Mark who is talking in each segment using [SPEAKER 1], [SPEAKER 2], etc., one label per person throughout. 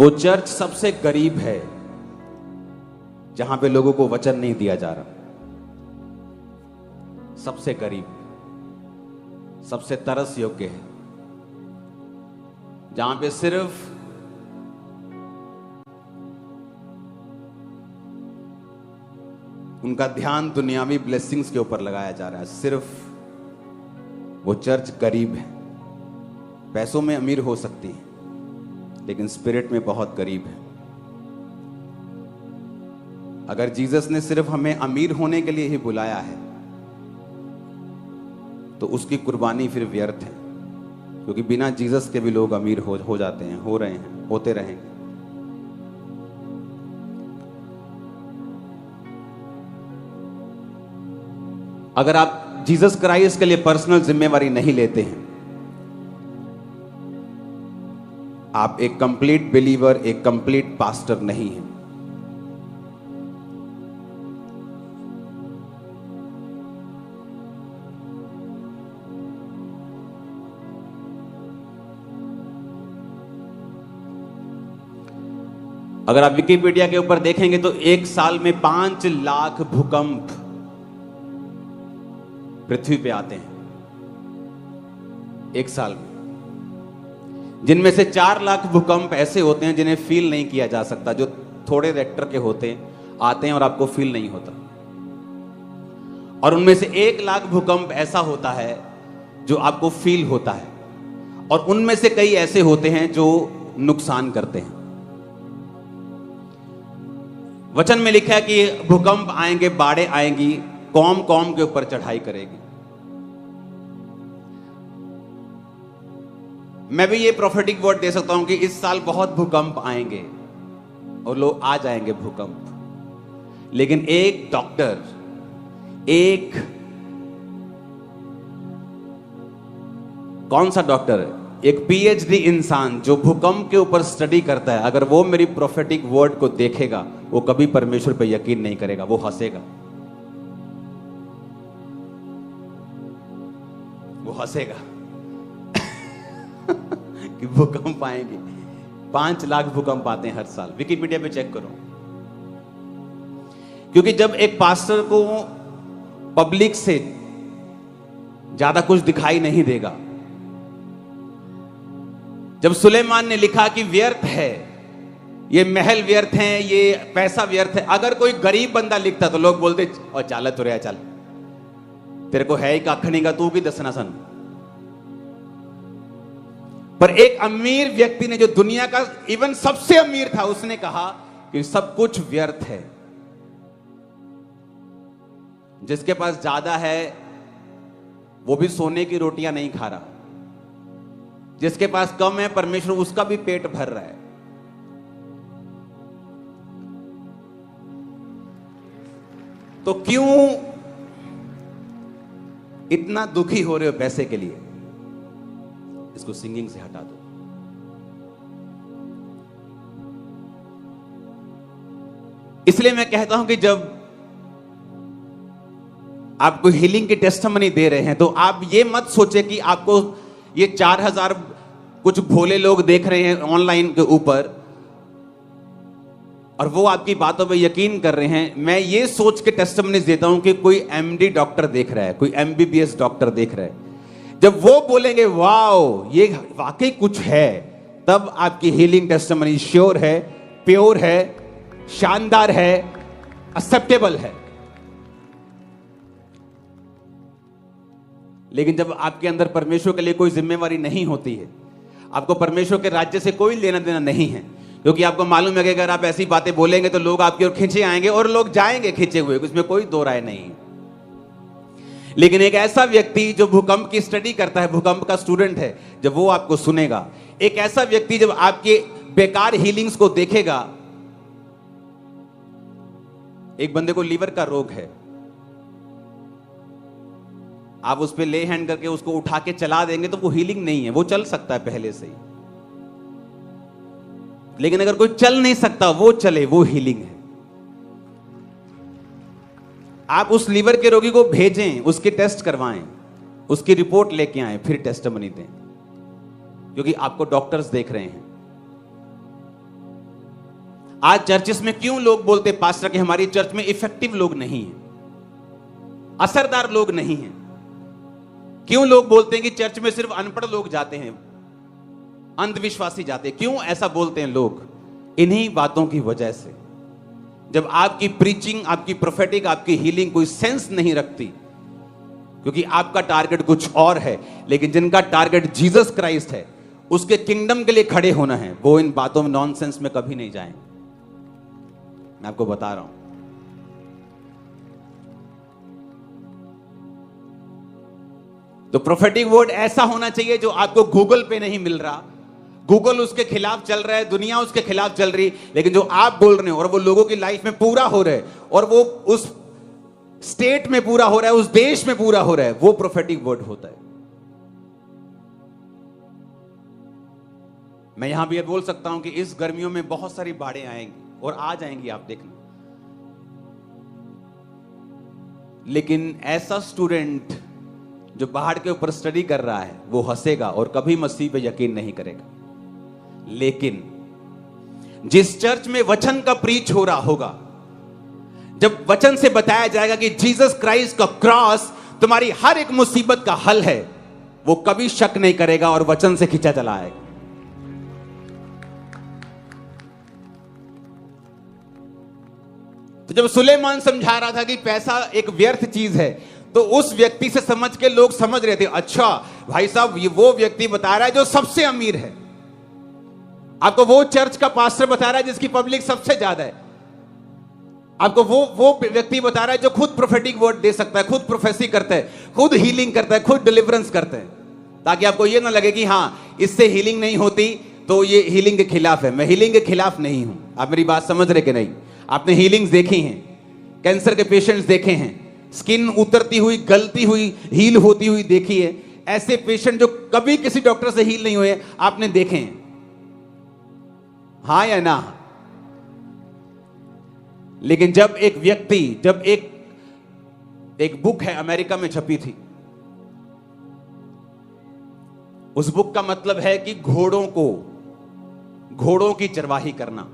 [SPEAKER 1] वो चर्च सबसे गरीब है जहां पे लोगों को वचन नहीं दिया जा रहा। सबसे गरीब, सबसे तरस योग्य है, जहां पे सिर्फ उनका ध्यान दुनियावी ब्लेसिंग्स के ऊपर लगाया जा रहा है। सिर्फ वो चर्च गरीब है। पैसों में अमीर हो सकती है लेकिन स्पिरिट में बहुत गरीब है। अगर जीसस ने सिर्फ हमें अमीर होने के लिए ही बुलाया है तो उसकी कुर्बानी फिर व्यर्थ है, क्योंकि बिना जीसस के भी लोग अमीर हो जाते हैं, हो रहे हैं, होते रहेंगे। अगर आप जीसस क्राइस्ट के लिए पर्सनल जिम्मेवारी नहीं लेते हैं, आप एक कंप्लीट बिलीवर, एक कंप्लीट पास्टर नहीं हैं। अगर आप विकिपीडिया के ऊपर देखेंगे तो एक साल में 5 लाख भूकंप पृथ्वी पे आते हैं एक साल में, जिनमें से 4 लाख भूकंप ऐसे होते हैं जिन्हें फील नहीं किया जा सकता, जो थोड़े रेक्टर के होते हैं, आते हैं और आपको फील नहीं होता। और उनमें से 1 लाख भूकंप ऐसा होता है जो आपको फील होता है, और उनमें से कई ऐसे होते हैं जो नुकसान करते हैं। वचन में लिखा है कि भूकंप आएंगे, बाढ़ें आएंगी, कौम कौम के ऊपर चढ़ाई करेगी। मैं भी ये प्रोफेटिक वर्ड दे सकता हूं कि इस साल बहुत भूकंप आएंगे और लोग आ जाएंगे भूकंप, लेकिन एक डॉक्टर, एक कौन सा डॉक्टर है, एक पीएचडी इंसान जो भूकंप के ऊपर स्टडी करता है, अगर वो मेरी प्रोफेटिक वर्ड को देखेगा, वो कभी परमेश्वर पे यकीन नहीं करेगा, वो हंसेगा। वो हंसेगा कि भूकंप आएंगे। 5 लाख भूकंप आते हैं हर साल, विकिपीडिया पे चेक करो। क्योंकि जब एक पास्टर को पब्लिक से ज्यादा कुछ दिखाई नहीं देगा, जब सुलेमान ने लिखा कि व्यर्थ है, ये महल व्यर्थ है, ये पैसा व्यर्थ है, अगर कोई गरीब बंदा लिखता तो लोग बोलते और चाल तो रहा, चल तेरे को है ही कखनी का, तू की दसना सन। पर एक अमीर व्यक्ति ने, जो दुनिया का इवन सबसे अमीर था, उसने कहा कि सब कुछ व्यर्थ है। जिसके पास ज्यादा है वो भी सोने की रोटियां नहीं खा रहा, जिसके पास कम है परमेश्वर उसका भी पेट भर रहा है। तो क्यों इतना दुखी हो रहे हो पैसे के लिए? इसको सिंगिंग से हटा दो। इसलिए मैं कहता हूं कि जब आपको हीलिंग की टेस्टिमनी दे रहे हैं तो आप ये मत सोचे कि आपको ये 4000 कुछ भोले लोग देख रहे हैं ऑनलाइन के ऊपर और वो आपकी बातों पे यकीन कर रहे हैं। मैं ये सोच के टेस्टिमनीज देता हूं कि कोई एमडी डॉक्टर देख रहा है, कोई एमबीबीएस डॉक्टर देख रहा है। जब वो बोलेंगे वाओ ये वाकई कुछ है, तब आपकी हीलिंग टेस्टिमनी श्योर है, प्योर है, शानदार है, एक्सेप्टेबल है। लेकिन जब आपके अंदर परमेश्वर के लिए कोई जिम्मेवारी नहीं होती है, आपको परमेश्वर के राज्य से कोई लेना देना नहीं है, क्योंकि आपको मालूम है कि अगर आप ऐसी बातें बोलेंगे तो लोग आपकी ओर खींचे आएंगे और लोग जाएंगे खींचे हुए, उसमें कोई दो राय नहीं। लेकिन एक ऐसा व्यक्ति जो भूकंप की स्टडी करता है, भूकंप का स्टूडेंट है, जब वो आपको सुनेगा, एक ऐसा व्यक्ति जब आपके बेकार हीलिंग्स को देखेगा। एक बंदे को लीवर का रोग है, आप उस पर ले हैंड करके उसको उठा के चला देंगे तो वो हीलिंग नहीं है, वो चल सकता है पहले से ही। लेकिन अगर कोई चल नहीं सकता वो चले, वो हीलिंग है। आप उस लीवर के रोगी को भेजें, उसके टेस्ट करवाएं, उसकी रिपोर्ट लेके आएं, फिर टेस्टिमनी दें, क्योंकि आपको डॉक्टर्स देख रहे हैं। आज चर्चिस में क्यों लोग बोलते पास्टर कि हमारी चर्च में इफेक्टिव लोग नहीं हैं, असरदार लोग नहीं हैं? क्यों लोग बोलते हैं कि चर्च में सिर्फ अनपढ़ लोग जाते हैं, अंधविश्वासी जाते हैं? क्यों ऐसा बोलते हैं लोग? इन्हीं बातों की वजह से। जब आपकी प्रीचिंग, आपकी प्रोफेटिक, आपकी हीलिंग कोई सेंस नहीं रखती, क्योंकि आपका टारगेट कुछ और है, लेकिन जिनका टारगेट जीसस क्राइस्ट है, उसके किंगडम के लिए खड़े होना है, वो इन बातों में, नॉनसेंस में कभी नहीं जाएं। मैं आपको बता रहा हूं। तो प्रोफेटिक वर्ड ऐसा होना चाहिए जो आपको गूगल पे नहीं मिल रहा, गूगल उसके खिलाफ चल रहा है, दुनिया उसके खिलाफ चल रही, लेकिन जो आप बोल रहे हो और वो लोगों की लाइफ में पूरा हो रहा है, और वो उस स्टेट में पूरा हो रहा है, उस देश में पूरा हो रहा है, वो प्रोफेटिक वर्ड होता है। मैं यहां भी ये बोल सकता हूं कि इस गर्मियों में बहुत सारी बाढ़ें आएंगी और आ जाएंगी, आप देखना। लेकिन ऐसा स्टूडेंट जो बाढ़ के ऊपर स्टडी कर रहा है, वो हंसेगा और कभी मसीह पे यकीन नहीं करेगा। लेकिन जिस चर्च में वचन का प्रीच हो रहा होगा, जब वचन से बताया जाएगा कि जीसस क्राइस्ट का क्रॉस तुम्हारी हर एक मुसीबत का हल है, वो कभी शक नहीं करेगा और वचन से खींचा चला आएगा। तो जब सुलेमान समझा रहा था कि पैसा एक व्यर्थ चीज है, तो उस व्यक्ति से समझ के लोग समझ रहे थे, अच्छा भाई साहब ये वो व्यक्ति बता रहा है जो सबसे अमीर है, आपको वो चर्च का पास्टर बता रहा है जिसकी पब्लिक सबसे ज्यादा है, आपको वो व्यक्ति बता रहा है जो खुद प्रोफेटिक वर्ड दे सकता है, खुद प्रोफेसी करता है, खुद हीलिंग करता है, खुद डिलीवरेंस करता है, ताकि आपको ये ना लगे कि हां इससे हीलिंग नहीं होती तो ये हीलिंग के खिलाफ है। मैं हीलिंग के खिलाफ नहीं हूं। आप मेरी बात समझ रहे कि नहीं? आपने हीलिंग्स देखी हैं, कैंसर के पेशेंट्स देखे हैं, स्किन उतरती हुई, गलती हुई, हील होती हुई देखी है। ऐसे पेशेंट जो कभी किसी डॉक्टर से हील नहीं हुए, आपने देखे हैं, हां या ना? लेकिन जब एक व्यक्ति, जब एक बुक है, अमेरिका में छपी थी, उस बुक का मतलब है कि घोड़ों की चरवाही करना।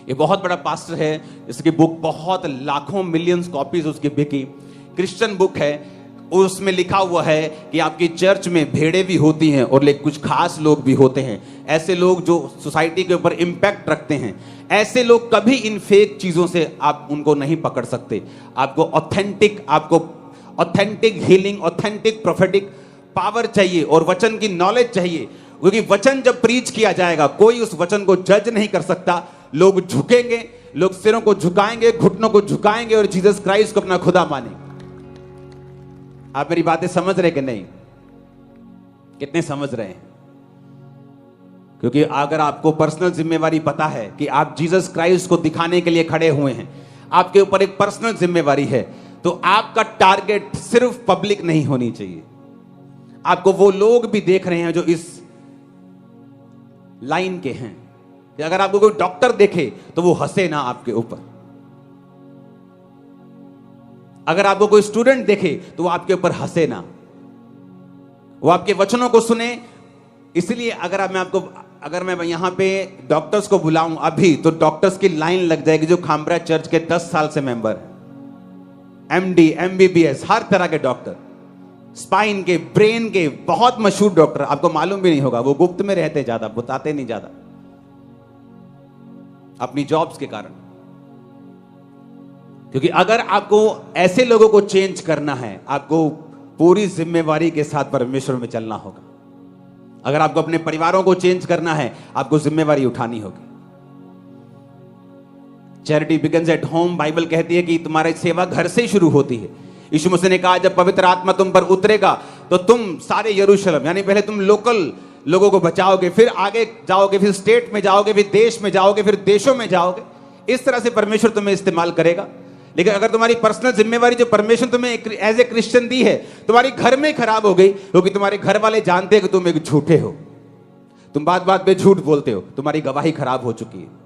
[SPEAKER 1] ये बहुत बड़ा पास्टर है, इसकी बुक बहुत लाखों मिलियंस कॉपीज उसकी बिकी, क्रिश्चियन बुक है। उसमें लिखा हुआ है कि आपकी चर्च में भेड़ें भी होती हैं और कुछ खास लोग भी होते हैं, ऐसे लोग जो सोसाइटी के ऊपर इंपैक्ट रखते हैं। ऐसे लोग कभी इन फेक चीजों से आप उनको नहीं पकड़ सकते। आपको authentic healing, authentic prophetic power चाहिए और वचन की नॉलेज चाहिए, क्योंकि वचन जब प्रीच किया जाएगा, कोई उस वचन को जज नहीं कर सकता। लोग झुकेंगे, लोग सिरों को झुकाएंगे, घुटनों को झुकाएंगे और जीसस क्राइस्ट को अपना खुदा मानेंगे। आप मेरी बातें समझ रहे कि नहीं? कितने समझ रहे हैं? क्योंकि अगर आपको पर्सनल जिम्मेवारी पता है कि आप जीसस क्राइस्ट को दिखाने के लिए खड़े हुए हैं, आपके ऊपर एक पर्सनल जिम्मेवारी है, तो आपका टारगेट सिर्फ पब्लिक नहीं होनी चाहिए। आपको वो लोग भी देख रहे हैं जो इस लाइन के हैं। कि अगर आपको कोई डॉक्टर देखे तो वो हंसे ना आपके ऊपर, अगर आपको कोई स्टूडेंट देखे तो वो आपके ऊपर हंसे ना, वो आपके वचनों को सुने। इसलिए अगर मैं यहां पे डॉक्टर्स को बुलाऊं अभी, तो डॉक्टर्स की लाइन लग जाएगी जो खामरा चर्च के 10 साल से मेंबर है, एमडी, एमबीबीएस, हर तरह के डॉक्टर, स्पाइन के, ब्रेन के, बहुत मशहूर डॉक्टर। आपको मालूम भी नहीं होगा, वो गुप्त में रहते, ज्यादा बताते नहीं, ज्यादा अपनी जॉब्स के कारण। क्योंकि अगर आपको ऐसे लोगों को चेंज करना है, आपको पूरी जिम्मेवारी के साथ परमेश्वर में चलना होगा। अगर आपको अपने परिवारों को चेंज करना है, आपको जिम्मेवारी उठानी होगी। Charity begins at home, Bible कहती है कि तुम्हारी सेवा घर से शुरू होती है। यीशु मसीह ने कहा जब पवित्र आत्मा तुम पर उतरेगा तो तुम सारे यरूशलेम, यानी पहले तुम लोकल लोगों को बचाओगे, फिर आगे जाओगे, फिर स्टेट में जाओगे, फिर देश में जाओगे, फिर देशों में जाओगे। इस तरह से परमेश्वर तुम्हें इस्तेमाल करेगा। लेकिन अगर तुम्हारी पर्सनल जिम्मेवारी जो परमेश्वर तुम्हें एज ए क्रिश्चियन दी है, तुम्हारी घर में खराब हो गई, क्योंकि तुम्हारे घर वाले जानते हैं कि तुम एक झूठे हो, तुम बात बात पे झूठ बोलते हो, तुम्हारी गवाही खराब हो चुकी है।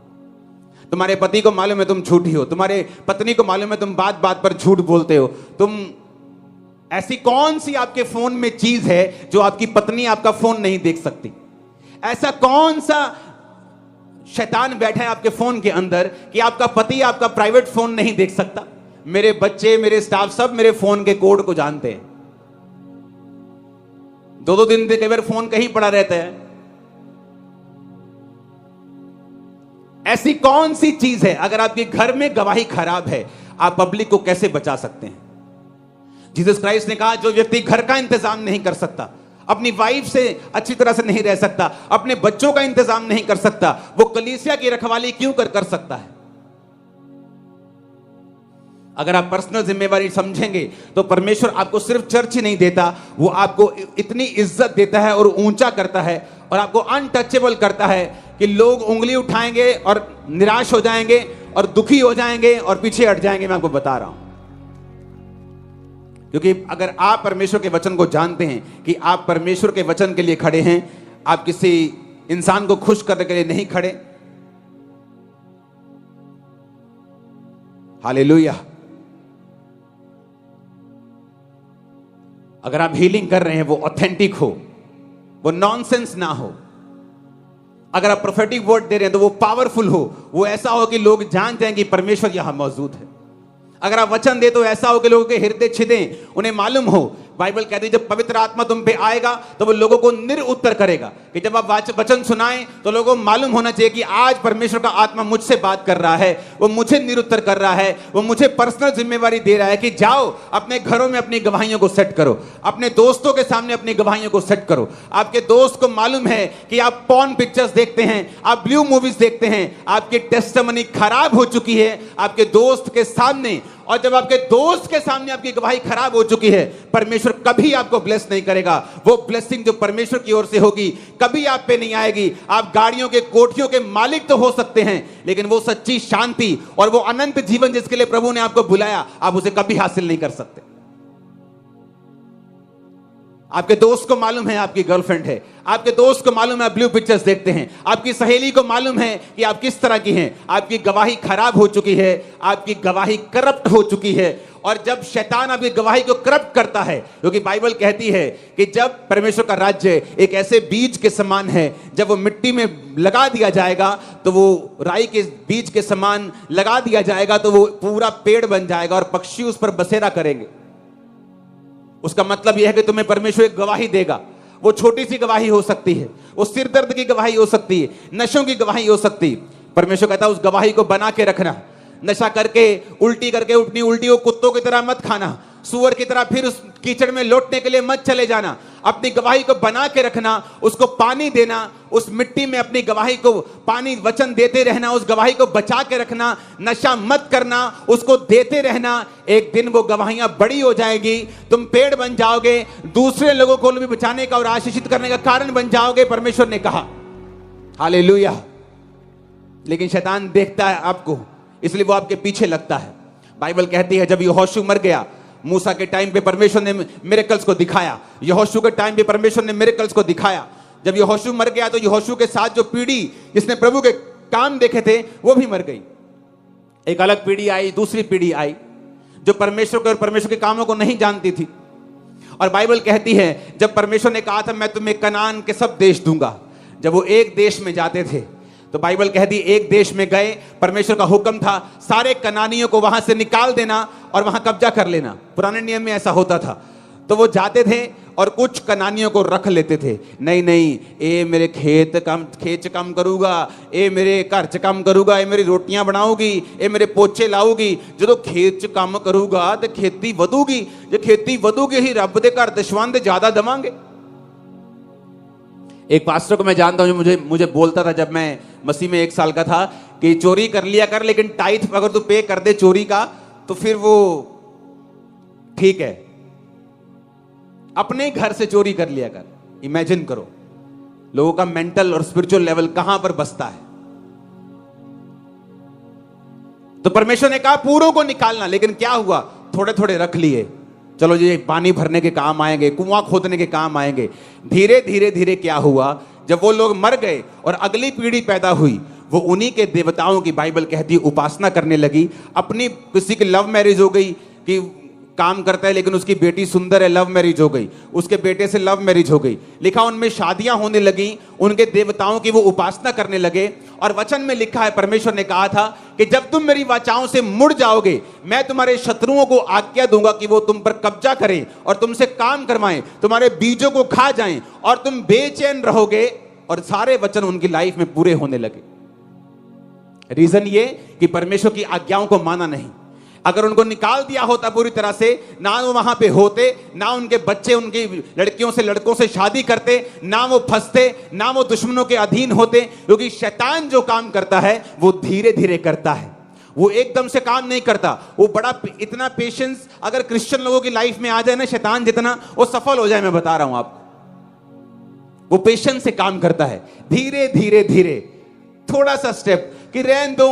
[SPEAKER 1] तुम्हारे पति को मालूम है तुम झूठी हो, तुम्हारे पत्नी को मालूम है तुम बात बात पर झूठ बोलते हो। तुम ऐसी कौन सी आपके फोन में चीज है जो आपकी पत्नी आपका फोन नहीं देख सकती? ऐसा कौन सा शैतान बैठा है आपके फोन के अंदर कि आपका पति आपका प्राइवेट फोन नहीं देख सकता। मेरे बच्चे, मेरे स्टाफ सब मेरे फोन के कोड को जानते हैं। 2-2 दिन कई बार फोन कहीं पड़ा रहता है। ऐसी कौन सी चीज है, अगर आपके घर में गवाही खराब है, आप पब्लिक को कैसे बचा सकते हैं? जीसस क्राइस्ट ने कहा, जो व्यक्ति घर का इंतजाम नहीं कर सकता, अपनी वाइफ से अच्छी तरह से नहीं रह सकता, अपने बच्चों का इंतजाम नहीं कर सकता, वो कलीसिया की रखवाली क्यों कर सकता है? अगर आप पर्सनल जिम्मेवारी समझेंगे तो परमेश्वर आपको सिर्फ चर्च ही नहीं देता, वो आपको इतनी इज्जत देता है और ऊंचा करता है और आपको अनटचेबल करता है कि लोग उंगली उठाएंगे और निराश हो जाएंगे और दुखी हो जाएंगे और पीछे हट जाएंगे। मैं आपको बता रहा हूं, क्योंकि अगर आप परमेश्वर के वचन को जानते हैं कि आप परमेश्वर के वचन के लिए खड़े हैं, आप किसी इंसान को खुश करने के लिए नहीं खड़े। हालेलुया। अगर आप हीलिंग कर रहे हैं, वो ऑथेंटिक हो, वो नॉनसेंस ना हो। अगर आप प्रोफेटिक वर्ड दे रहे हैं तो वो पावरफुल हो, वो ऐसा हो कि लोग जान जाएं कि परमेश्वर यहां मौजूद है। अगर आप वचन दे तो ऐसा हो कि लोगों के हृदय छिदें, उन्हें मालूम हो। बाइबल कहती है जब पवित्र आत्मा तुम पे आएगा तो वो लोगों को निरुत्तर करेगा, कि जब आप वचन सुनाएं तो लोगों को मालूम होना चाहिए कि आज परमेश्वर का आत्मा मुझसे बात कर रहा है, वो मुझे निरुत्तर कर रहा है, वो मुझे पर्सनल जिम्मेवारी दे रहा है कि जाओ अपने घरों में अपनी गवाहियों को सेट करो, अपने दोस्तों के सामने अपनी गवाहियों को सेट करो। आपके दोस्त को मालूम है कि आप पॉर्न पिक्चर्स देखते हैं, आप ब्लू मूवीज देखते हैं, आपकी टेस्टिमनी खराब हो चुकी है आपके दोस्त के सामने, और जब आपके दोस्त के सामने आपकी गवाही खराब हो चुकी है, परमेश्वर कभी आपको ब्लेस नहीं करेगा। वो ब्लेसिंग जो परमेश्वर की ओर से होगी कभी आप पे नहीं आएगी। आप गाड़ियों के, कोठियों के मालिक तो हो सकते हैं, लेकिन वो सच्ची शांति और वो अनंत जीवन जिसके लिए प्रभु ने आपको बुलाया, आप उसे कभी हासिल नहीं कर सकते। आपके दोस्त को मालूम है आपकी गर्लफ्रेंड है, आपके दोस्त को मालूम है आप ब्लू पिक्चर्स देखते हैं, आपकी सहेली को मालूम है कि आप किस तरह की हैं, आपकी गवाही खराब हो चुकी है, आपकी गवाही करप्ट हो चुकी है। और जब शैतान आपकी गवाही को करप्ट करता है, क्योंकि बाइबल कहती है कि जब परमेश्वर का राज्य एक ऐसे बीज के समान है, जब वो मिट्टी में लगा दिया जाएगा तो वो राई के बीज के समान लगा दिया जाएगा तो वो पूरा पेड़ बन जाएगा और पक्षी उस पर बसेरा करेंगे। उसका मतलब यह है कि तुम्हें परमेश्वर एक गवाही देगा। वो छोटी सी गवाही हो सकती है, वो सिर दर्द की गवाही हो सकती है, नशों की गवाही हो सकती है। परमेश्वर कहता है उस गवाही को बना के रखना। नशा करके उल्टी करके उठनी उल्टी हो कुत्तों की तरह मत खाना, सूअर की तरह फिर उस कीचड़ में लौटने के लिए मत चले जाना। अपनी गवाही को बना के रखना, उसको पानी देना, उस मिट्टी में अपनी गवाही को पानी वचन देते रहना, उस गवाही को बचा के रखना, नशा मत करना, उसको देते रहना। एक दिन वो गवाहियां बड़ी हो जाएगी, तुम पेड़ बन जाओगे, दूसरे लोगों को भी बचाने का और आशीषित करने का कारण बन जाओगे, परमेश्वर ने कहा। हालेलुया। लेकिन शैतान देखता है आपको, इसलिए वो आपके पीछे लगता है। बाइबल कहती है जब यहोशू मर गया, मूसा के टाइम पे परमेश्वर ने मिरेकल्स को दिखाया, यहोशू के टाइम पे परमेश्वर ने मिरेकल्स को दिखाया। जब यहोशू मर गया तो यहोशू के साथ जो पीढ़ी जिसने प्रभु के काम देखे थे वो भी मर गई। एक अलग पीढ़ी आई, दूसरी पीढ़ी आई जो परमेश्वर के और परमेश्वर के कामों को नहीं जानती थी। और बाइबल कहती है जब परमेश्वर ने कहा था मैं तुम्हें कनान के सब देश दूंगा, जब वो एक देश में जाते थे तो बाइबल कहती एक देश में गए, परमेश्वर का हुक्म था सारे कनानियों को वहां से निकाल देना और वहां कब्जा कर लेना। पुराने नियम में ऐसा होता था। तो वो जाते थे और कुछ कनानियों को रख लेते थे। नहीं नहीं, ए मेरे खेत च काम करूगा, ए मेरे घर च काम करूगा, ए मेरी रोटियां बनाऊगी, ए मेरे पोचे लाऊगी। जो खेत च काम करूगा तो खेती वधूगी, जो खेती वधूगी ही रब दे घर दशवंध ज्यादा देवांगे। एक पास्टर को मैं जानता हूं जो मुझे बोलता था जब मैं मसीह में 1 साल का था कि चोरी कर लिया कर, लेकिन टाइथ अगर तू पे कर दे चोरी का तो फिर वो ठीक है, अपने घर से चोरी कर लिया कर। इमेजिन करो लोगों का मेंटल और स्पिरिचुअल लेवल कहां पर बसता है। तो परमेश्वर ने कहा पूरों को निकालना, लेकिन क्या हुआ, थोड़े थोड़े रख लिए। चलो जी पानी भरने के काम आएंगे, कुआं खोदने के काम आएंगे। धीरे धीरे धीरे क्या हुआ, जब वो लोग मर गए और अगली पीढ़ी पैदा हुई, वो उन्हीं के देवताओं की बाइबल कहती उपासना करने लगी। अपनी किसी की लव मैरिज हो गई कि काम करता है लेकिन उसकी बेटी सुंदर है, लव मैरिज हो गई, उसके बेटे से लव मैरिज हो गई। लिखा उनमें शादियां होने लगी, उनके देवताओं की वो उपासना करने लगे। और वचन में लिखा है, परमेश्वर ने कहा था कि जब तुम मेरी वाचाओं से मुड़ जाओगे, मैं तुम्हारे शत्रुओं को आज्ञा दूंगा कि वो तुम पर कब्जा करें और तुमसे काम करवाएं, तुम्हारे बीजों को खा जाएं और तुम बेचैन रहोगे। और सारे वचन उनकी लाइफ में पूरे होने लगे। रीजन ये कि परमेश्वर की आज्ञाओं को माना नहीं। अगर उनको निकाल दिया होता पूरी तरह से, ना वो वहां पे होते, ना उनके बच्चे उनकी लड़कियों से लड़कों से शादी करते, ना वो फंसते, ना वो दुश्मनों के अधीन होते। क्योंकि शैतान जो काम करता है वो धीरे धीरे करता है, वो एकदम से काम नहीं करता। वो बड़ा इतना पेशेंस अगर क्रिश्चियन लोगों की लाइफ में आ जाए ना, शैतान जितना वो सफल हो जाए, मैं बता रहा हूं आपको। वो पेशेंस से काम करता है, धीरे धीरे धीरे, थोड़ा सा स्टेप कि रहन दो,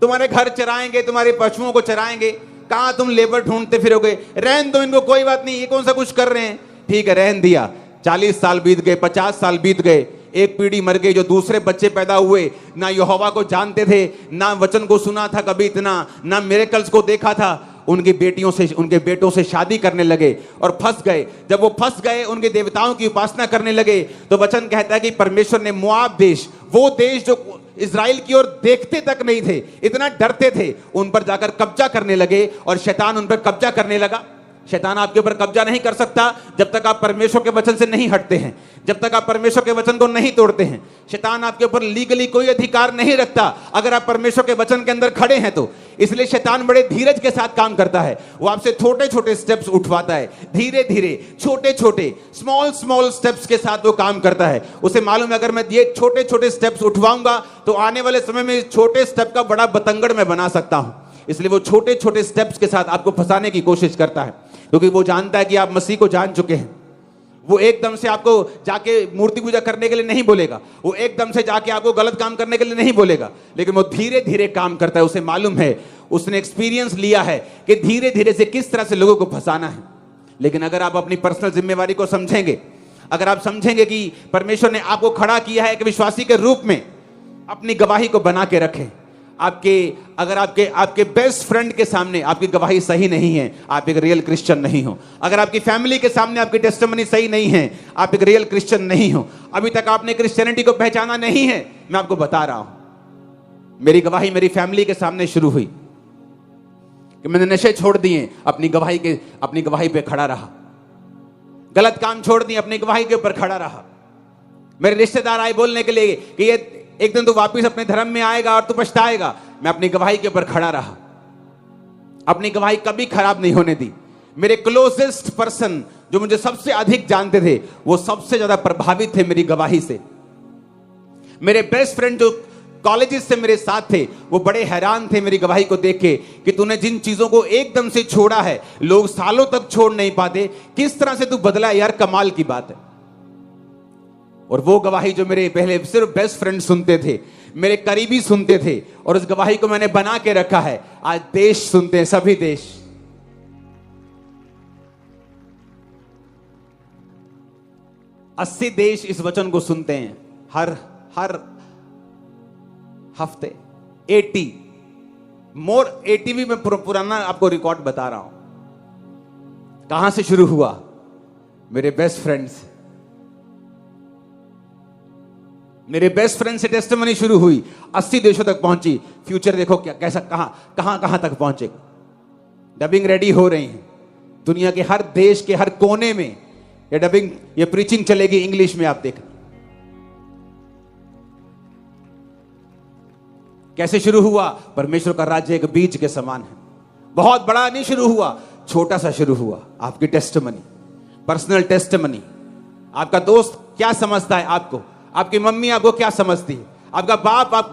[SPEAKER 1] तुम्हारे घर चराएंगे, तुम्हारे पशुओं को चराएंगे, कहां तुम लेबर ढूंढते फिरोगे, रहन दो इनको, कोई बात नहीं, ये कौन सा कुछ कर रहे हैं, ठीक है रहन दिया। 40 साल बीत गए, 50 साल बीत गए, एक पीढ़ी मर गई, जो दूसरे बच्चे पैदा हुए, ना यहोवा को जानते थे, ना वचन को सुना था कभी इतना, ना मिरेकल्स को देखा था, उनकी बेटियों से, उनके बेटों से शादी करने लगे और फंस गए। जब वो फंस गए, उनके देवताओं की उपासना करने लगे, तो वचन कहता है कि परमेश्वर ने मोआब देश, वो देश जो इज़राइल की ओर देखते तक नहीं थे, इतना डरते थे, उन पर जाकर कब्जा करने लगे और शैतान उन पर कब्जा करने लगा। शैतान आपके ऊपर कब्जा नहीं कर सकता जब तक आप परमेश्वर के वचन से नहीं हटते हैं, जब तक आप परमेश्वर के वचन को नहीं तोड़ते हैं। शैतान आपके ऊपर लीगली कोई अधिकार नहीं रखता अगर आप परमेश्वर के वचन के अंदर खड़े हैं तो। इसलिए शैतान बड़े धीरज के साथ काम करता है। वो आपसे छोटे छोटे स्टेप्स उठवाता है, धीरे धीरे, छोटे छोटे, स्मॉल स्टेप्स के साथ वो काम करता है। उसे मालूम है अगर मैं ये छोटे छोटे स्टेप्स उठवाऊंगा तो आने वाले समय में इस छोटे स्टेप का बड़ा बतंगड़ मैं बना सकता हूं। इसलिए वो छोटे छोटे स्टेप्स के साथ आपको फंसाने की कोशिश करता है, क्योंकि वो जानता है कि आप मसीह को जान चुके हैं। वो एकदम से आपको जाके मूर्ति पूजा करने के लिए नहीं बोलेगा, वो एकदम से जाके आपको गलत काम करने के लिए नहीं बोलेगा, लेकिन वो धीरे धीरे काम करता है। उसे मालूम है, उसने एक्सपीरियंस लिया है कि धीरे धीरे से किस तरह से लोगों को फंसाना है। लेकिन अगर आप अपनी पर्सनल जिम्मेवारी को समझेंगे, अगर आप समझेंगे कि परमेश्वर ने आपको खड़ा किया है एक विश्वासी के रूप में, अपनी गवाही को बना के रखें। अगर आपके बेस्ट फ्रेंड के सामने आपकी गवाही सही नहीं है, आप एक रियल क्रिश्चियन नहीं हो। अगर आपकी फैमिली के सामने आपकी टेस्टिमनी सही नहीं है, आप एक रियल क्रिश्चियन नहीं हो। अभी तक आपने क्रिश्चियनिटी को पहचाना नहीं है, मैं आपको बता रहा हूं। मेरी गवाही मेरी फैमिली के सामने शुरू हुई कि मैंने नशे छोड़ दिए, अपनी गवाही पे खड़ा रहा। गलत काम छोड़ दिए, अपनी गवाही के ऊपर खड़ा रहा। मेरे रिश्तेदार आए बोलने के लिए कि ये एक दिन तू वापस अपने धर्म में आएगा और तू पछताएगा, मैं अपनी गवाही के ऊपर खड़ा रहा। अपनी गवाही कभी खराब नहीं होने दी। मेरे क्लोजेस्ट पर्सन जो मुझे सबसे अधिक जानते थे, वो सबसे ज्यादा प्रभावित थे मेरी गवाही से। मेरे बेस्ट फ्रेंड जो कॉलेजेस से मेरे साथ थे, वो बड़े हैरान थे मेरी गवाही को देख के कि तूने जिन चीजों को एकदम से छोड़ा है, लोग सालों तक छोड़ नहीं पाते, किस तरह से तू बदला यार, कमाल की बात है। और वो गवाही जो मेरे पहले सिर्फ बेस्ट फ्रेंड सुनते थे, मेरे करीबी सुनते थे, और उस गवाही को मैंने बना के रखा है। आज देश सुनते हैं, सभी देश। अस्सी देश इस वचन को सुनते हैं हर हफ्ते। 80 भी मैं पुराना आपको रिकॉर्ड बता रहा हूं। कहां से शुरू हुआ? मेरे बेस्ट फ्रेंड से। मेरे बेस्ट फ्रेंड से टेस्टिमनी शुरू हुई, 80 देशों तक पहुंची। फ्यूचर देखो क्या, कैसा, कहां तक पहुंचे। डबिंग रेडी हो रही है दुनिया के हर देश के हर कोने में। ये डबिंग, ये प्रीचिंग चलेगी इंग्लिश में। आप देखना कैसे शुरू हुआ। परमेश्वर का राज्य एक बीज के समान है। बहुत बड़ा नहीं शुरू हुआ, छोटा सा शुरू हुआ। आपकी टेस्टिमनी, पर्सनल टेस्टिमनी। आपका दोस्त क्या समझता है आपको, आपकी मम्मी आपको क्या समझती है, आपका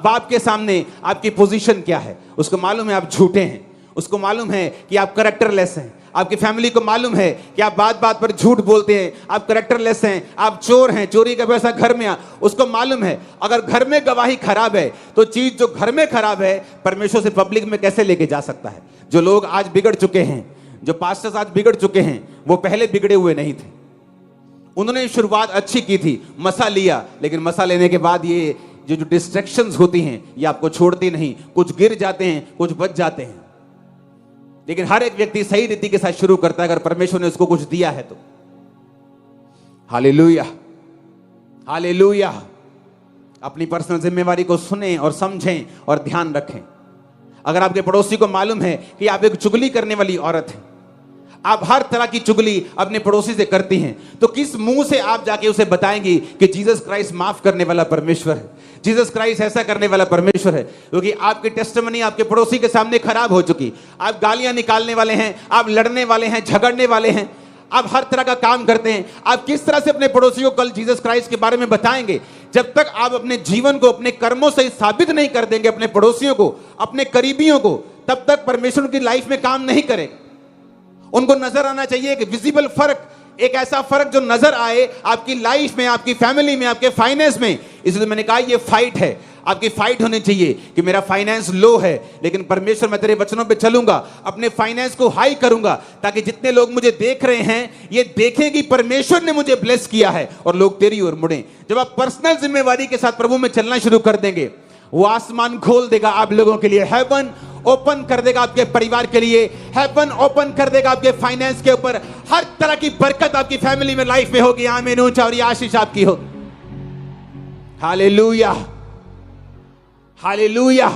[SPEAKER 1] बाप के सामने आपकी पोजीशन क्या है, उसको मालूम है आप झूठे हैं, उसको मालूम है कि आप कैरेक्टरलेस हैं। आपकी फैमिली को मालूम है कि आप बात बात पर झूठ बोलते हैं, आप कैरेक्टरलेस हैं, आप चोर हैं, चोरी का पैसा घर में उसको मालूम है। अगर घर में गवाही खराब है तो चीज जो घर में खराब है परमेश्वर से पब्लिक में कैसे लेके जा सकता है। जो लोग आज बिगड़ चुके हैं, जो पास्टर्स आज बिगड़ चुके हैं, वो पहले बिगड़े हुए नहीं थे। उन्होंने शुरुआत अच्छी की थी, मसा लिया, लेकिन मसा लेने के बाद ये जो डिस्ट्रैक्शंस होती हैं ये आपको छोड़ती नहीं। कुछ गिर जाते हैं, कुछ बच जाते हैं। लेकिन हर एक व्यक्ति सही रीति के साथ शुरू करता है अगर परमेश्वर ने उसको कुछ दिया है तो। Hallelujah, hallelujah. अपनी पर्सनल जिम्मेवारी को सुने और समझें और ध्यान रखें। अगर आपके पड़ोसी को मालूम है कि आप एक चुगली करने वाली औरत हैं, आप हर तरह की चुगली अपने पड़ोसी से करती हैं, तो किस मुंह से आप जाके उसे बताएंगी कि जीसस क्राइस्ट माफ करने वाला परमेश्वर है, जीसस क्राइस्ट ऐसा करने वाला परमेश्वर है? क्योंकि आपकी टेस्टिमनी आपके पड़ोसी के सामने खराब हो चुकी। आप गालियां निकालने वाले हैं, आप लड़ने वाले हैं, झगड़ने वाले हैं, आप हर तरह का काम करते हैं। आप किस तरह से अपने पड़ोसी को कल जीसस क्राइस्ट के बारे में बताएंगे? जब तक आप अपने जीवन को अपने कर्मों से साबित नहीं कर देंगे अपने पड़ोसियों को, अपने करीबियों को, तब तक परमेश्वर की लाइफ में काम नहीं करेगा। उनको नजर आना चाहिए कि विजिबल फर्क, एक ऐसा फर्क जो नजर आए आपकी लाइफ में, आपकी फैमिली में, आपके फाइनेंस में। इसलिए मैंने कहा ये फाइट है, आपकी फाइट होनी चाहिए कि मेरा फाइनेंस लो है, लेकिन परमेश्वर मैं तेरे वचनों पे चलूंगा, अपने फाइनेंस को हाई करूंगा, ताकि जितने लोग मुझे देख रहे हैं ये देखें कि परमेश्वर ने मुझे ब्लेस किया है और लोग तेरी ओर मुड़े। जब आप पर्सनल जिम्मेवारी के साथ प्रभु में चलना शुरू कर देंगे, वो आसमान खोल देगा आप लोगों के लिए, हेवन ओपन कर देगा आपके परिवार के लिए, हेवन ओपन कर देगा आपके फाइनेंस के ऊपर। हर तरह की बरकत आपकी फैमिली में, लाइफ में होगी। आमीन ऊंचा, और ये आशीष आपकी हो। Hallelujah, hallelujah.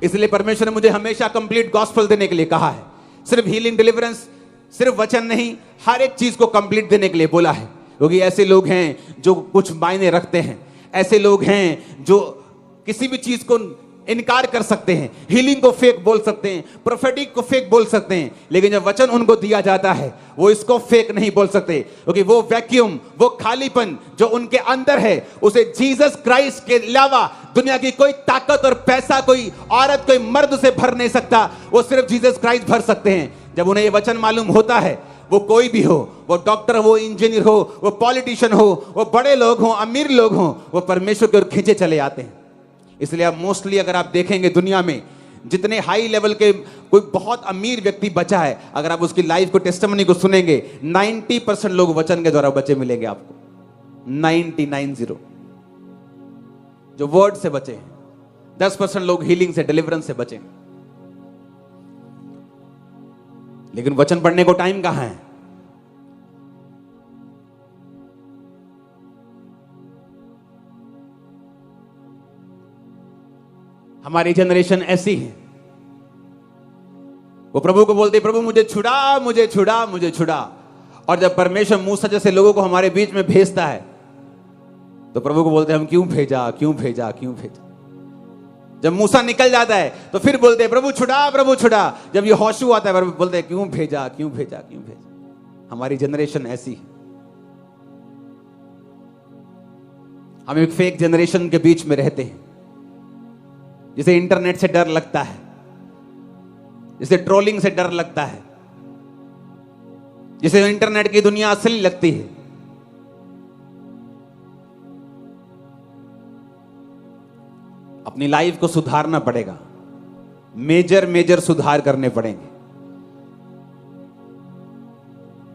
[SPEAKER 1] इसलिए परमेश्वर ने मुझे हमेशा कंप्लीट गॉस्पेल देने के लिए कहा है। सिर्फ हीलिंग डिलीवरेंस, सिर्फ वचन नहीं, हर एक चीज को कंप्लीट देने के लिए बोला है। क्योंकि ऐसे लोग हैं जो कुछ मायने रखते हैं, ऐसे लोग हैं जो किसी भी चीज को इनकार कर सकते हैं, हीलिंग को फेक बोल सकते हैं, प्रोफेटिक को फेक बोल सकते हैं, लेकिन जब वचन उनको दिया जाता है वो इसको फेक नहीं बोल सकते। क्योंकि वो वैक्यूम, वो खालीपन जो उनके अंदर है, उसे जीसस क्राइस्ट के अलावा दुनिया की कोई ताकत और पैसा, कोई औरत, कोई मर्द उसे भर नहीं सकता। वो सिर्फ जीसस क्राइस्ट भर सकते हैं। जब उन्हें ये वचन मालूम होता है, वो कोई भी हो, वो डॉक्टर हो, वो इंजीनियर हो, वो पॉलिटिशियन हो, वो बड़े लोग हो, अमीर लोग हो, वो परमेश्वर की ओर खींचे चले आते हैं। इसलिए अब मोस्टली अगर आप देखेंगे दुनिया में जितने हाई लेवल के कोई बहुत अमीर व्यक्ति बचा है, अगर आप उसकी लाइफ को, टेस्टिमनी को सुनेंगे, 90% लोग वचन के द्वारा बचे मिलेंगे आपको। 99 जो वर्ड से बचे हैं, 10% लोग हीलिंग से, डिलीवरेंस से बचे। लेकिन वचन पढ़ने को टाइम कहां है? हमारी जनरेशन ऐसी है, वो प्रभु को बोलते, प्रभु मुझे छुड़ा, मुझे छुड़ा, मुझे छुड़ा। और जब परमेश्वर मूसा जैसे लोगों को हमारे बीच में भेजता है, तो प्रभु को बोलते हम क्यों भेजा, क्यों भेजा, क्यों भेजा। जब मूसा निकल जाता है तो फिर बोलते प्रभु छुड़ा, प्रभु छुड़ा। जब ये होशू आता है बोलते क्यों भेजा, क्यों भेजा, क्यों भेजा। हमारी जनरेशन ऐसी है। हम एक फेक जनरेशन के बीच में रहते हैं, जिसे इंटरनेट से डर लगता है, जिसे ट्रोलिंग से डर लगता है, जिसे इंटरनेट की दुनिया असली लगती है। अपनी लाइफ को सुधारना पड़ेगा, मेजर सुधार करने पड़ेंगे।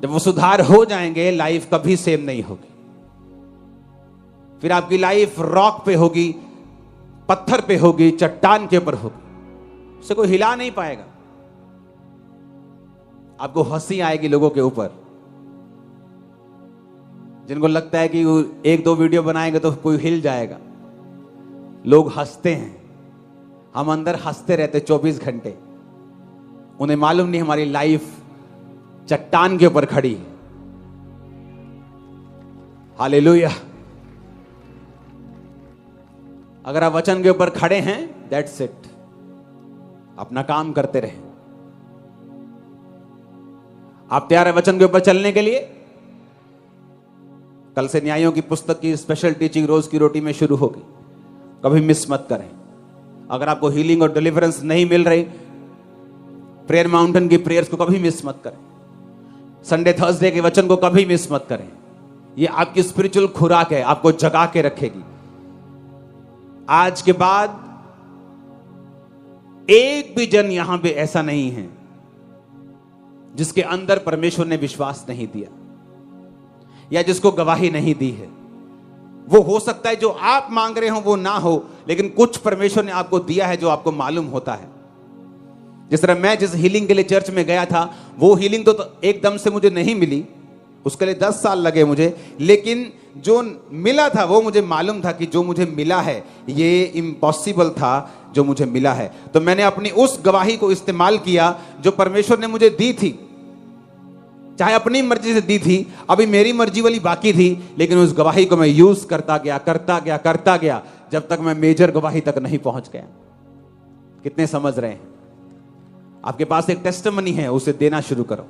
[SPEAKER 1] जब वो सुधार हो जाएंगे, लाइफ कभी सेम नहीं होगी। फिर आपकी लाइफ रॉक पे होगी, पत्थर पे होगी, चट्टान के ऊपर होगी, उसे कोई हिला नहीं पाएगा। आपको हंसी आएगी लोगों के ऊपर, जिनको लगता है कि एक दो वीडियो बनाएंगे तो कोई हिल जाएगा। लोग हंसते हैं, हम अंदर हंसते रहते 24 घंटे। उन्हें मालूम नहीं हमारी लाइफ चट्टान के ऊपर खड़ी है। हालेलुया। अगर आप वचन के ऊपर खड़े हैं, दैट्स इट, अपना काम करते रहें। आप तैयार है वचन के ऊपर चलने के लिए? कल से न्यायों की पुस्तक की स्पेशल टीचिंग रोज की रोटी में शुरू होगी, कभी मिस मत करें। अगर आपको हीलिंग और डिलीवरेंस नहीं मिल रही, प्रेयर माउंटेन की प्रेयर्स को कभी मिस मत करें। संडे थर्सडे के वचन को कभी मिस मत करें। ये आपकी स्पिरिचुअल खुराक है, आपको जगा के रखेगी। आज के बाद एक भी जन यहां पे ऐसा नहीं है जिसके अंदर परमेश्वर ने विश्वास नहीं दिया या जिसको गवाही नहीं दी है। वो हो सकता है जो आप मांग रहे हो वो ना हो, लेकिन कुछ परमेश्वर ने आपको दिया है जो आपको मालूम होता है। जिस तरह मैं जिस हीलिंग के लिए चर्च में गया था, वो हीलिंग तो एकदम से मुझे नहीं मिली, उसके लिए 10 साल लगे मुझे, लेकिन जो मिला था वो मुझे मालूम था कि जो मुझे मिला है ये इम्पॉसिबल था जो मुझे मिला है। तो मैंने अपनी उस गवाही को इस्तेमाल किया जो परमेश्वर ने मुझे दी थी, चाहे अपनी मर्जी से दी थी, अभी मेरी मर्जी वाली बाकी थी, लेकिन उस गवाही को मैं यूज करता गया जब तक मैं मेजर गवाही तक नहीं पहुंच गया। कितने समझ रहे हैं? आपके पास एक टेस्टिमनी है, उसे देना शुरू करो।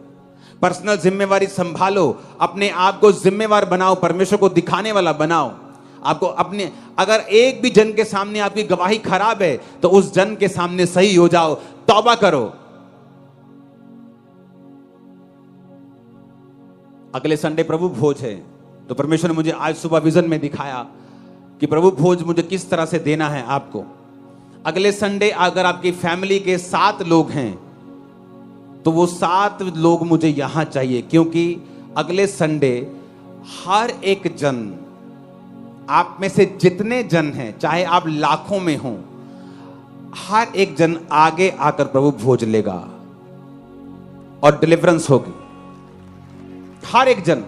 [SPEAKER 1] पर्सनल जिम्मेवारी संभालो, अपने आप को जिम्मेवार बनाओ, परमेश्वर को दिखाने वाला बनाओ। आपको अपने, अगर एक भी जन के सामने आपकी गवाही खराब है तो उस जन के सामने सही हो जाओ, तौबा करो। अगले संडे प्रभु भोज है, तो परमेश्वर ने मुझे आज सुबह विजन में दिखाया कि प्रभु भोज मुझे किस तरह से देना है आपको। अगले संडे अगर आपकी फैमिली के 7 लोग हैं तो वो 7 लोग मुझे यहां चाहिए, क्योंकि अगले संडे हर एक जन, आप में से जितने जन हैं, चाहे आप लाखों में हो, हर एक जन आगे आकर प्रभु भोज लेगा और डिलीवरेंस होगी, हर एक जन।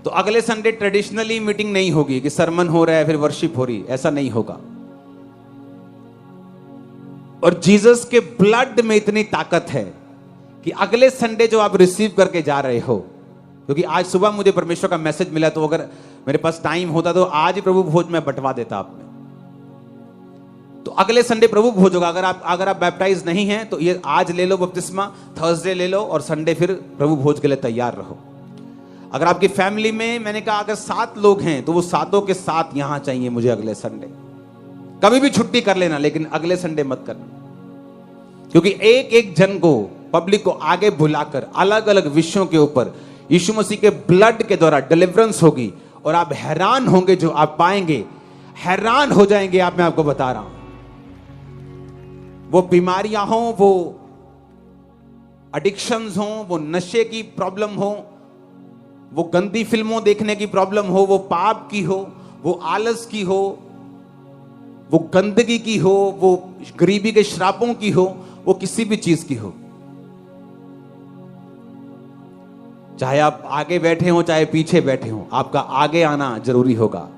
[SPEAKER 1] तो अगले संडे ट्रेडिशनली मीटिंग नहीं होगी कि सरमन हो रहा है फिर वर्शिप हो रही, ऐसा नहीं होगा। और जीसस के ब्लड में इतनी ताकत है कि अगले संडे जो आप रिसीव करके जा रहे हो, क्योंकि आज सुबह मुझे परमेश्वर का मैसेज मिला, तो अगर मेरे पास टाइम होता तो आज ही प्रभु भोज में बंटवा देता आप में। तो अगले संडे प्रभु भोज होगा। अगर आप बैप्टाइज नहीं हैं तो ये आज ले लो बपतिस्मा, थर्सडे ले लो और संडे फिर प्रभु भोज के लिए तैयार रहो। अगर आपकी फैमिली में, मैंने कहा अगर 7 लोग हैं तो वो 7 के 7 यहां चाहिए मुझे अगले संडे। कभी भी छुट्टी कर लेना, लेकिन अगले संडे मत करना, क्योंकि एक एक जन को, पब्लिक को आगे बुलाकर अलग अलग विषयों के ऊपर यीशु मसीह के ब्लड के द्वारा डिलीवरेंस होगी। और आप हैरान होंगे जो आप पाएंगे, हैरान हो जाएंगे। मैं आपको बता रहा हूं, वो बीमारियां हो, वो एडिक्शंस हो, वो नशे की प्रॉब्लम हो, वो गंदी फिल्मों देखने की प्रॉब्लम हो, वो पाप की हो, वो आलस की हो, वो गंदगी की हो, वो गरीबी के श्रापों की हो, वो किसी भी चीज की हो, चाहे आप आगे बैठे हो चाहे पीछे बैठे हो, आपका आगे आना जरूरी होगा।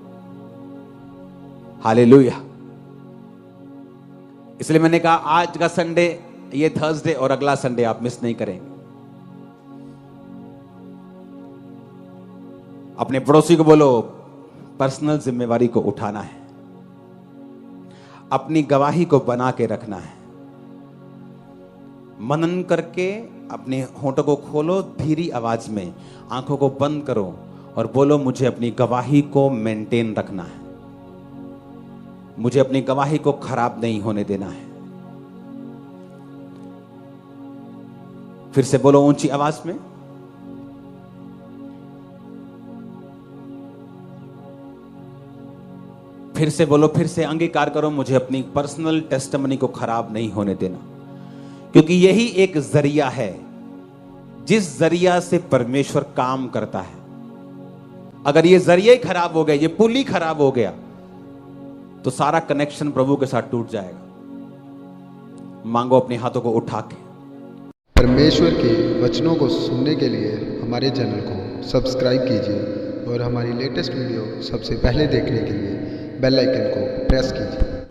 [SPEAKER 1] हालेलुया। इसलिए मैंने कहा आज का संडे, ये थर्सडे और अगला संडे आप मिस नहीं करेंगे। अपने पड़ोसी को बोलो, पर्सनल जिम्मेवारी को उठाना है, अपनी गवाही को बना के रखना है। मनन करके अपने होंठों को खोलो, धीरी आवाज में आंखों को बंद करो और बोलो, मुझे अपनी गवाही को मेंटेन रखना है, मुझे अपनी गवाही को खराब नहीं होने देना है। फिर से बोलो ऊंची आवाज में, फिर से बोलो, फिर से अंगीकार करो, मुझे अपनी पर्सनल टेस्टिमनी को खराब नहीं होने देना, क्योंकि यही एक जरिया है जिस जरिया से परमेश्वर काम करता है। अगर ये जरिया ही खराब हो गया, ये पुल ही खराब हो गया, तो सारा कनेक्शन प्रभु के साथ टूट जाएगा। मांगो अपने हाथों को उठा के।
[SPEAKER 2] परमेश्वर के वचनों को सुनने के लिए हमारे चैनल को सब्सक्राइब कीजिए और हमारी लेटेस्ट वीडियो सबसे पहले देखने के लिए बेल आइकन को प्रेस कीजिए।